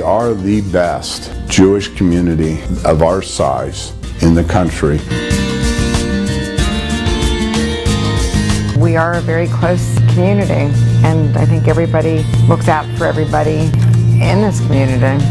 We are the best Jewish community of our size in the country. We are a very close community, and I think everybody looks out for everybody in this community.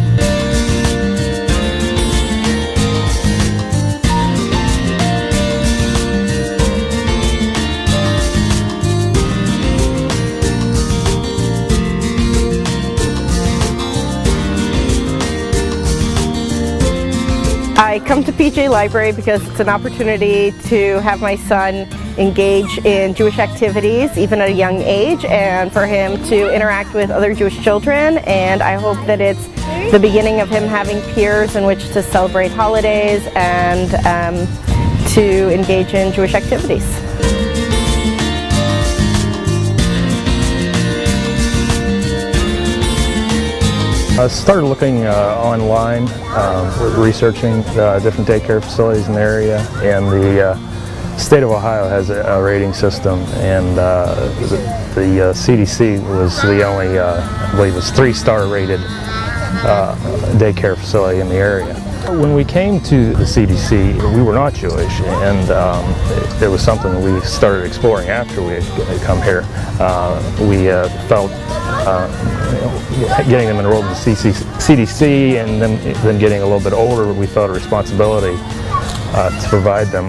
I come to PJ Library because it's an opportunity to have my son engage in Jewish activities even at a young age, and for him to interact with other Jewish children, and I hope that it's the beginning of him having peers in which to celebrate holidays and to engage in Jewish activities. I started looking online, researching different daycare facilities in the area, and the state of Ohio has a rating system, and the CDC was the only, I believe it was 3-star rated daycare facility in the area. When we came to the CDC, we were not Jewish, and it was something we started exploring after we had come here. We felt getting them enrolled in the CDC and then getting a little bit older, we felt a responsibility to provide them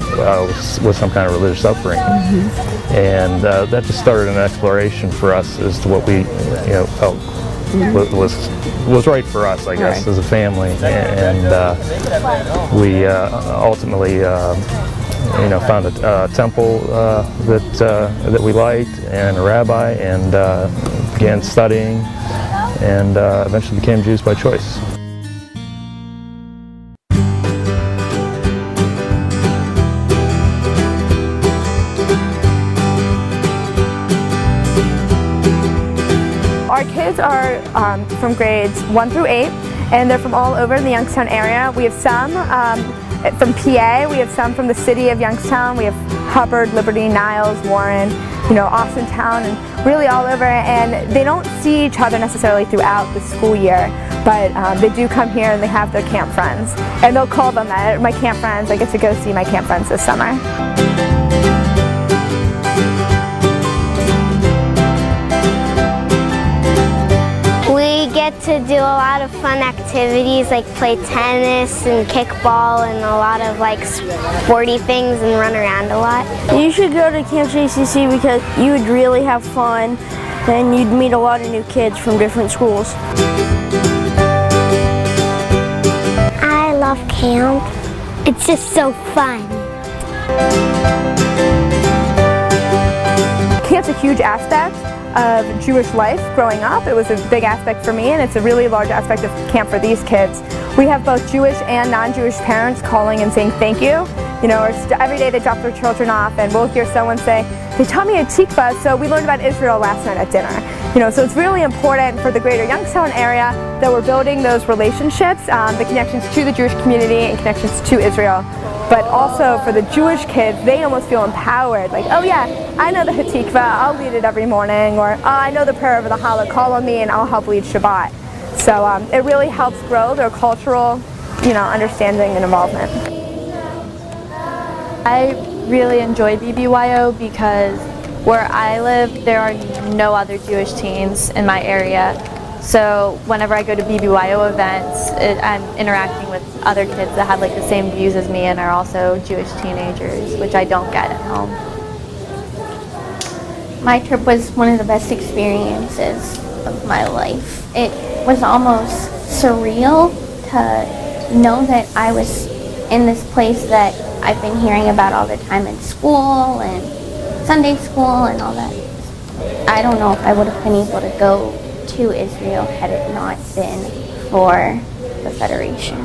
with some kind of religious upbringing. And that just started an exploration for us as to what we felt was right for us, I guess, as a family. And we ultimately found a temple that we liked, and a rabbi, and began studying, and eventually became Jews by choice. Our kids are from grades 1 through 8, and they're from all over the Youngstown area. We have some from PA, we have some from the city of Youngstown, we have Hubbard, Liberty, Niles, Warren, Austintown, and really all over, and they don't see each other necessarily throughout the school year, but they do come here and they have their camp friends, and they'll call them that, my camp friends. I get to go see my camp friends this summer. We get to do a lot of fun activities like play tennis and kickball and a lot of sporty things and run around a lot. You should go to Camp JCC because you would really have fun and you'd meet a lot of new kids from different schools. I love camp. It's just so fun. Camp's a huge aspect of Jewish life growing up. It was a big aspect for me, and it's a really large aspect of camp for these kids. We have both Jewish and non-Jewish parents calling and saying thank you. Every day they drop their children off, and we'll hear someone say, they taught me a tikva, so we learned about Israel last night at dinner. So it's really important for the greater Youngstown area that we're building those relationships, the connections to the Jewish community and connections to Israel. But also for the Jewish kids, they almost feel empowered. Like, oh yeah, I know the Hatikva, I'll lead it every morning, or oh, I know the prayer of the Hallel, call on me and I'll help lead Shabbat. So it really helps grow their cultural, understanding and involvement. I really enjoy BBYO because where I live, there are no other Jewish teens in my area. So whenever I go to BBYO events, I'm interacting with other kids that have the same views as me and are also Jewish teenagers, which I don't get at home. My trip was one of the best experiences of my life. It was almost surreal to know that I was in this place that I've been hearing about all the time in school and Sunday school and all that. I don't know if I would have been able to go to Israel had it not been for the Federation.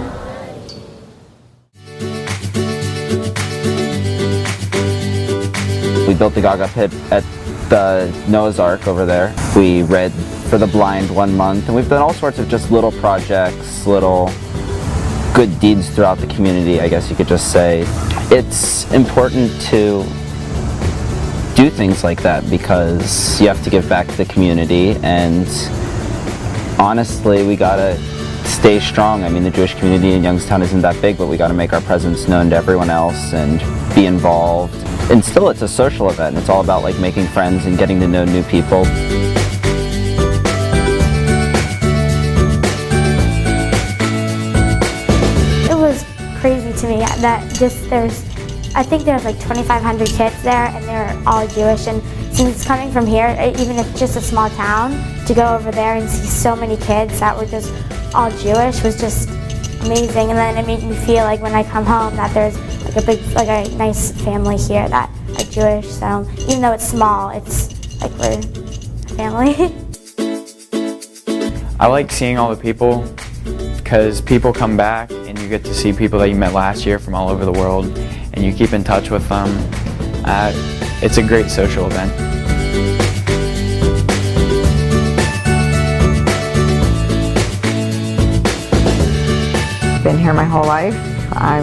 We built the Gaga pit at the Noah's Ark over there. We read for the blind 1 month, and we've done all sorts of just little projects, little good deeds throughout the community, I guess you could just say. It's important to do things like that because you have to give back to the community, and honestly, we gotta stay strong. I mean, the Jewish community in Youngstown isn't that big, but we got to make our presence known to everyone else and be involved. And still, it's a social event. It's all about like making friends and getting to know new people. It was crazy to me that I think there's like 2,500 kids there, and they're all Jewish. And since coming from here, even if just a small town, to go over there and see so many kids that were just all Jewish was just amazing. And then it made me feel like when I come home that there's like a nice family here that are Jewish. So even though it's small, it's like we're a family. I like seeing all the people because people come back and you get to see people that you met last year from all over the world and you keep in touch with them. It's a great social event. Been here my whole life. I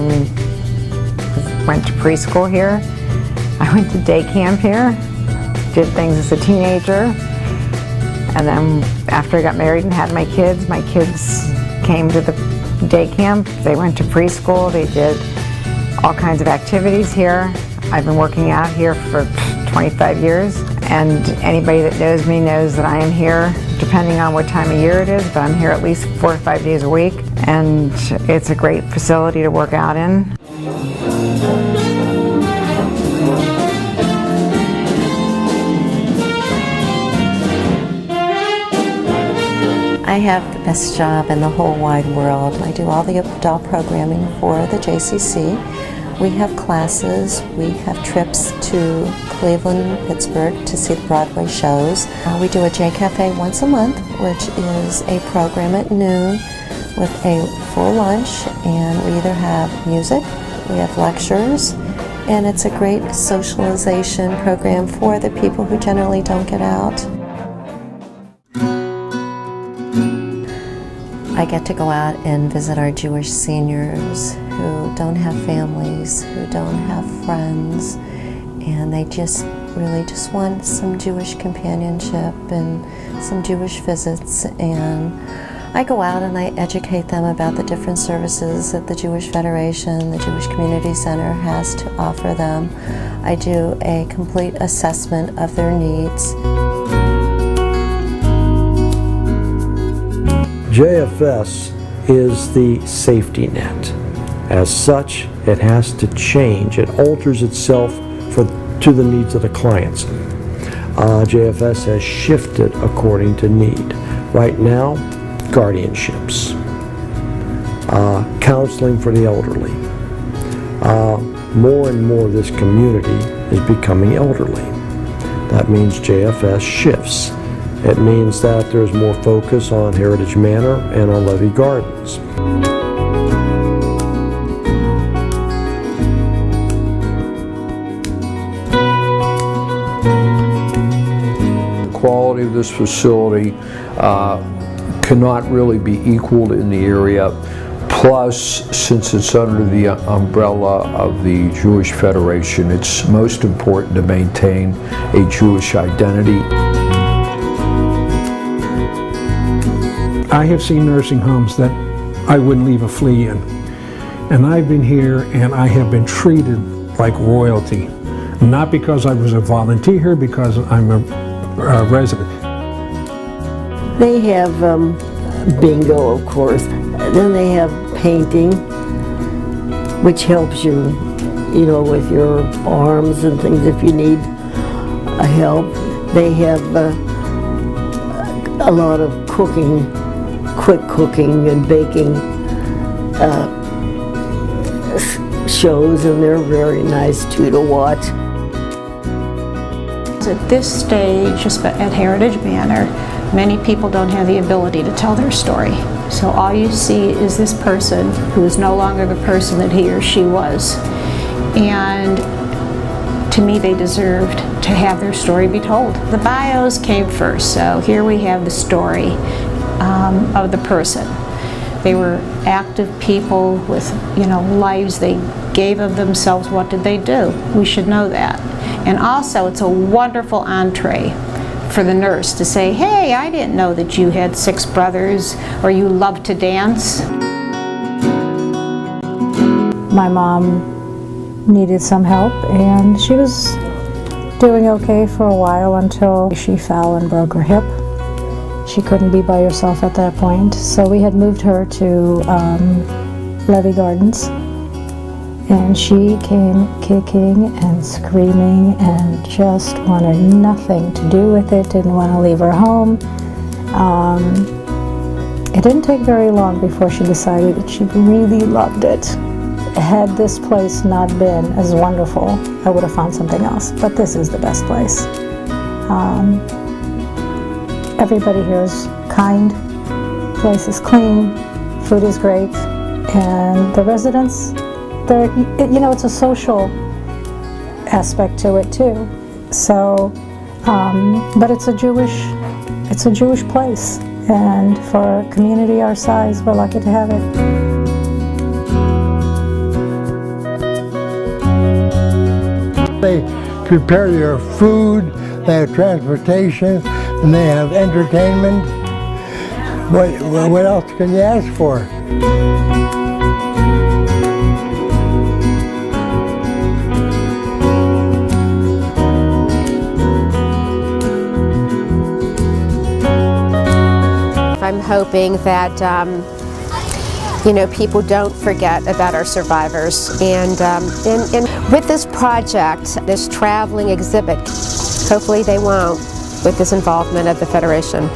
went to preschool here. I went to day camp here. Did things as a teenager. And then after I got married and had my kids came to the day camp. They went to preschool. They did all kinds of activities here. I've been working out here for 25 years. And anybody that knows me knows that I am here, depending on what time of year it is, but I'm here at least 4 or 5 days a week. And it's a great facility to work out in. I have the best job in the whole wide world. I do all the adult programming for the JCC. We have classes, we have trips to Cleveland, Pittsburgh to see the Broadway shows. We do a J Cafe once a month, which is a program at noon with a full lunch, and we either have music, we have lectures, and it's a great socialization program for the people who generally don't get out. I get to go out and visit our Jewish seniors who don't have families, who don't have friends, and they just really just want some Jewish companionship and some Jewish visits. And I go out and I educate them about the different services that the Jewish Federation, the Jewish Community Center has to offer them. I do a complete assessment of their needs. JFS is the safety net. As such, it has to change. It alters itself to the needs of the clients. JFS has shifted according to need. Right now, guardianships, counseling for the elderly. More and more of this community is becoming elderly. That means JFS shifts. It means that there's more focus on Heritage Manor and on Levy Gardens. The quality of this facility cannot really be equaled in the area. Plus, since it's under the umbrella of the Jewish Federation, it's most important to maintain a Jewish identity. I have seen nursing homes that I wouldn't leave a flea in. And I've been here and I have been treated like royalty. Not because I was a volunteer, because I'm a resident. They have bingo, of course. Then they have painting, which helps you, with your arms and things if you need help. They have a lot of cooking, quick cooking and baking shows, and they're very nice too to watch. At this stage, at Heritage Manor, many people don't have the ability to tell their story. So all you see is this person who is no longer the person that he or she was. And to me, they deserved to have their story be told. The bios came first, so here we have the story of the person. They were active people with, lives they gave of themselves. What did they do? We should know that. And also, it's a wonderful entree for the nurse to say, hey, I didn't know that you had 6 brothers or you loved to dance. My mom needed some help, and she was doing okay for a while until she fell and broke her hip. She couldn't be by herself at that point, so we had moved her to Levy Gardens, and she came kicking and screaming and just wanted nothing to do with it, didn't want to leave her home. It didn't take very long before she decided that she really loved it. Had this place not been as wonderful, I would have found something else, but this is the best place. Everybody here is kind, the place is clean, food is great, and the residents, it's a social aspect to it too. So, but it's a Jewish place, and for a community our size, we're lucky to have it. They prepare your food, they have transportation, and they have entertainment. What else can you ask for? I'm hoping that people don't forget about our survivors, and with this project, this traveling exhibit, hopefully they won't, with this involvement of the Federation.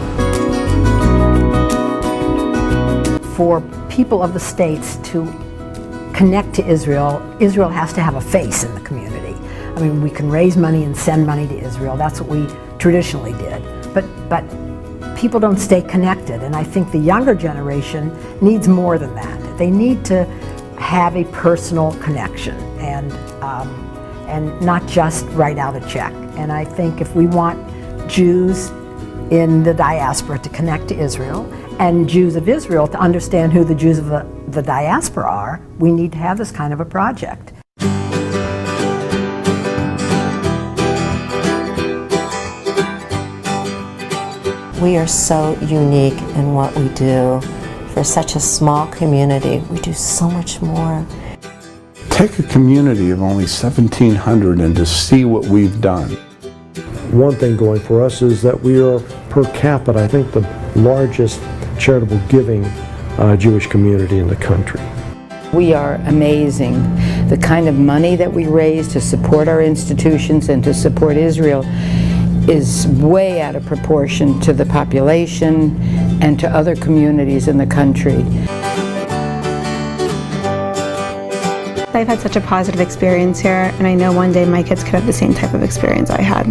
For people of the states to connect to Israel, Israel has to have a face in the community. I mean, we can raise money and send money to Israel. That's what we traditionally did. But people don't stay connected, and I think the younger generation needs more than that. They need to have a personal connection and not just write out a check. And I think if we want Jews in the diaspora to connect to Israel and Jews of Israel to understand who the Jews of the diaspora are, we need to have this kind of a project. We are so unique in what we do. For such a small community, we do so much more. Take a community of only 1,700 and to see what we've done. One thing going for us is that we are, per capita, I think the largest charitable giving Jewish community in the country. We are amazing. The kind of money that we raise to support our institutions and to support Israel is way out of proportion to the population and to other communities in the country. I've had such a positive experience here, and I know one day my kids could have the same type of experience I had.